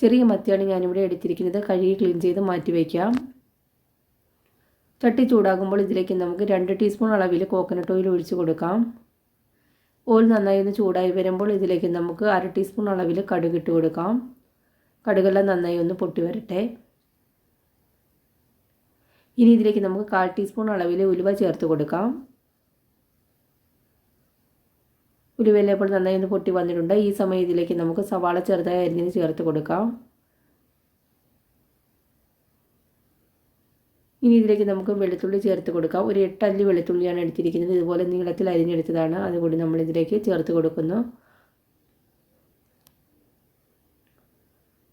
ചെറിയ മത്തിയാണ് ഞാനിവിടെ എടുത്തിരിക്കുന്നത്. കഴുകി ക്ലീൻ ചെയ്ത് മാറ്റി വയ്ക്കാം. ചട്ടി ചൂടാകുമ്പോൾ ഇതിലേക്ക് നമുക്ക് 2 ടീസ്പൂൺ അളവിൽ കോക്കനട്ട് ഓയിൽ ഒഴിച്ച് കൊടുക്കാം. ഓയിൽ നന്നായി ഒന്ന് ചൂടായി വരുമ്പോൾ ഇതിലേക്ക് നമുക്ക് 1/2 ടീസ്പൂൺ അളവിൽ കടുക് ഇട്ട് കൊടുക്കാം. കടുകെല്ലാം നന്നായി ഒന്ന് പൊട്ടി വരട്ടെ. ഇനി ഇതിലേക്ക് നമുക്ക് 1/4 ടീസ്പൂൺ അളവിൽ ഉലുവ ചേർത്ത് കൊടുക്കാം. ഉലുവയെല്ലാം ഇപ്പോൾ നന്നായി ഒന്ന് പൊട്ടി വന്നിട്ടുണ്ട്. ഈ സമയം ഇതിലേക്ക് നമുക്ക് സവാള ചെറുതായി അരിഞ്ഞത് ചേർത്ത് കൊടുക്കാം. ഇനി ഇതിലേക്ക് നമുക്ക് വെളുത്തുള്ളി ചേർത്ത് കൊടുക്കാം. ഒരു 8 അല്ലി വെളുത്തുള്ളിയാണ് എടുത്തിരിക്കുന്നത്. ഇതുപോലെ നീളത്തിൽ അരിഞ്ഞെടുത്തതാണ്. അതുകൂടി നമ്മൾ ഇതിലേക്ക് ചേർത്ത് കൊടുക്കുന്നു.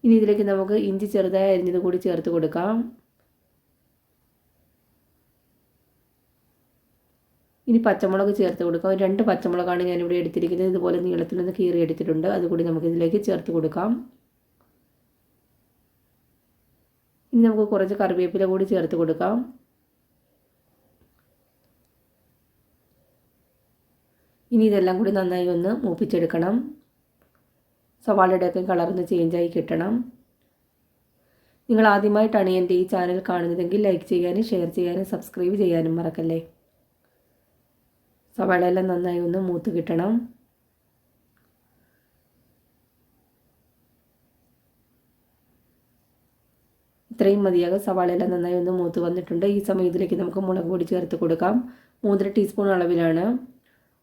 ഇനി ഇതിലേക്ക് നമുക്ക് ഇഞ്ചി ചെറുതായി അരിഞ്ഞത് കൂടി ചേർത്ത് കൊടുക്കാം. ഇനി പച്ചമുളക് ചേർത്ത് കൊടുക്കാം. 2 പച്ചമുളകാണ് ഞാനിവിടെ എടുത്തിരിക്കുന്നത്. ഇതുപോലെ നീളത്തിലൊന്ന് കീറി എടുത്തിട്ടുണ്ട്. അതുകൂടി നമുക്ക് ഇതിലേക്ക് ചേർത്ത് കൊടുക്കാം. ഇനി നമുക്ക് കുറച്ച് കറിവേപ്പില കൂടി ചേർത്ത് കൊടുക്കാം. ഇനി ഇതെല്ലാം കൂടി നന്നായി ഒന്ന് മൂപ്പിച്ചെടുക്കണം. സവാളയുടെയൊക്കെ കളറൊന്ന് ചേഞ്ചായി കിട്ടണം. നിങ്ങൾ ആദ്യമായിട്ടാണ് എൻ്റെ ഈ ചാനൽ കാണുന്നതെങ്കിൽ ലൈക്ക് ചെയ്യാനും ഷെയർ ചെയ്യാനും സബ്സ്ക്രൈബ് ചെയ്യാനും മറക്കല്ലേ. സവാളയെല്ലാം നന്നായി ഒന്ന് മൂത്ത് കിട്ടണം. ഇത്രയും മതിയാകും. സവാളയെല്ലാം നന്നായി ഒന്ന് മൂത്ത് വന്നിട്ടുണ്ട്. ഈ സമയം ഇതിലേക്ക് നമുക്ക് മുളക് പൊടി ചേർത്ത് കൊടുക്കാം. 3 ടീസ്പൂൺ അളവിലാണ്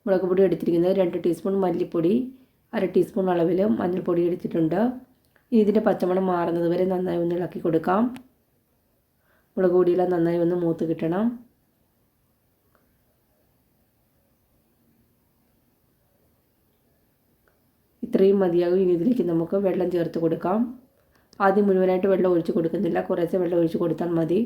മുളക് പൊടി എടുത്തിരിക്കുന്നത്. 2 ടീസ്പൂൺ മല്ലിപ്പൊടി, 1/2 ടീസ്പൂൺ അളവിൽ മഞ്ഞൾപ്പൊടി എടുത്തിട്ടുണ്ട്. ഇനി ഇതിൻ്റെ പച്ചമണം മാറുന്നത് വരെ നന്നായി ഒന്ന് ഇളക്കി കൊടുക്കാം. മുളക് പൊടിയെല്ലാം നന്നായി ഒന്ന് മൂത്ത് കിട്ടണം. ഇത്രയും മതിയാകും. ഇനി ഇതിലേക്ക് നമുക്ക് വെള്ളം ചേർത്ത് കൊടുക്കാം. ആദ്യം മുഴുവനായിട്ട് വെള്ളം ഒഴിച്ച് കൊടുക്കുന്നില്ല, കുറച്ച് വെള്ളം ഒഴിച്ച് കൊടുത്താൽ മതി.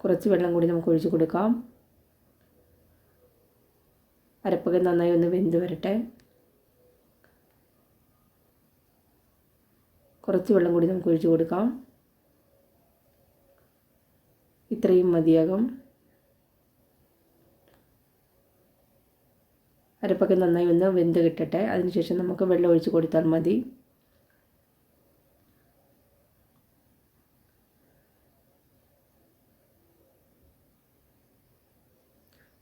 കുറച്ച് വെള്ളം കൂടി നമുക്ക് ഒഴിച്ച് കൊടുക്കാം. അരപ്പൊക്കെ നന്നായി ഒന്ന് വെന്ത് വരട്ടെ. കുറച്ച് വെള്ളം കൂടി നമുക്ക് ഒഴിച്ച് കൊടുക്കാം. ഇത്രയും മതിയാകും. അരപ്പൊക്കെ നന്നായി ഒന്ന് വെന്ത് കിട്ടട്ടെ. അതിനുശേഷം നമുക്ക് വെള്ളം ഒഴിച്ച് കൊടുത്താൽ മതി.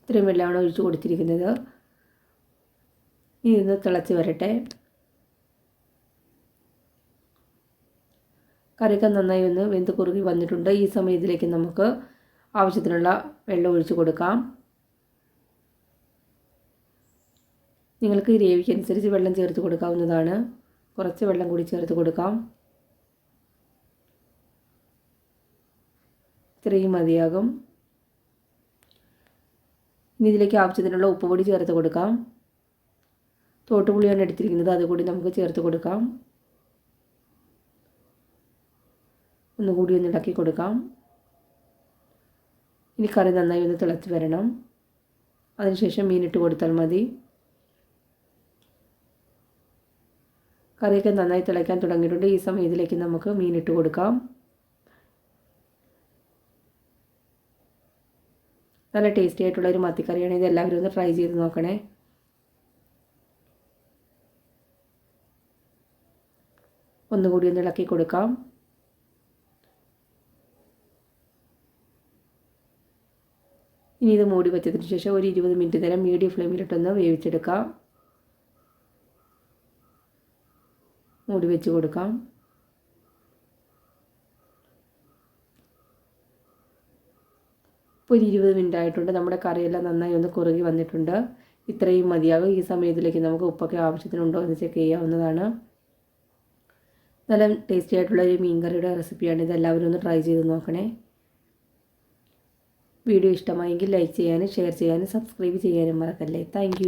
ഇത്രയും വെള്ളമാണ് ഒഴിച്ച് കൊടുത്തിരിക്കുന്നത്. ഇനി ഇതൊന്ന് തിളച്ച് വരട്ടെ. കറിയൊക്കെ നന്നായി ഒന്ന് വെന്ത് കുറുകി വന്നിട്ടുണ്ട്. ഈ സമയം ഇതിലേക്ക് നമുക്ക് ആവശ്യത്തിനുള്ള വെള്ളം ഒഴിച്ച് കൊടുക്കാം. നിങ്ങൾക്ക് ഗ്രേവിക്ക് അനുസരിച്ച് വെള്ളം ചേർത്ത് കൊടുക്കാവുന്നതാണ്. കുറച്ച് വെള്ളം കൂടി ചേർത്ത് കൊടുക്കാം. ഇത്രയും മതിയാകും. ഇനി ഇതിലേക്ക് ആവശ്യത്തിനുള്ള ഉപ്പുപൊടി ചേർത്ത് കൊടുക്കാം. തോട്ടുപുളിയാണ് എടുത്തിരിക്കുന്നത്. അതുകൂടി നമുക്ക് ചേർത്ത് കൊടുക്കാം. ഒന്നുകൂടി ഒന്ന് ഇളക്കി കൊടുക്കാം. ഇനി കറി നന്നായി ഒന്ന് തിളച്ച് വരണം. അതിനുശേഷം മീനിട്ട് കൊടുത്താൽ മതി. കറിയൊക്കെ നന്നായി തിളയ്ക്കാൻ തുടങ്ങിയിട്ടുണ്ട്. ഈ സമയം ഇതിലേക്ക് നമുക്ക് മീനിട്ട് കൊടുക്കാം. നല്ല ടേസ്റ്റി ആയിട്ടുള്ളൊരു മത്തിക്കറിയാണ്. ഇത് എല്ലാവരും ഒന്ന് ട്രൈ ചെയ്ത് നോക്കണേ. ഒന്നുകൂടി ഒന്ന് ഇളക്കി കൊടുക്കാം. ഇനി ഇത് മൂടി വെച്ചതിന് ശേഷം ഒരു 20 മിനിറ്റ് നേരം മീഡിയം ഫ്ലെയിമിലിട്ടൊന്ന് വേവിച്ചെടുക്കാം. മൂടി വെച്ച് കൊടുക്കാം. ഇപ്പോൾ ഒരു 20 മിനിറ്റ് ആയിട്ടുണ്ട്. നമ്മുടെ കറിയെല്ലാം നന്നായി ഒന്ന് കുറുകി വന്നിട്ടുണ്ട്. ഇത്രയും മതിയാകും. ഈ സമയത്തിലേക്ക് നമുക്ക് ഉപ്പൊക്കെ ആവശ്യത്തിനുണ്ടോ എന്ന് ചെക്ക് ചെയ്യാവുന്നതാണ്. നല്ല ടേസ്റ്റി ആയിട്ടുള്ള ഒരു മീൻ കറിയുടെ റെസിപ്പിയാണ്. ഇതെല്ലാവരും ഒന്ന് ട്രൈ ചെയ്ത് നോക്കണേ. വീഡിയോ ഇഷ്ടമായെങ്കിൽ ലൈക്ക് ചെയ്യാനും ഷെയർ ചെയ്യാനും സബ്സ്ക്രൈബ് ചെയ്യാനും മറക്കല്ലേ. താങ്ക്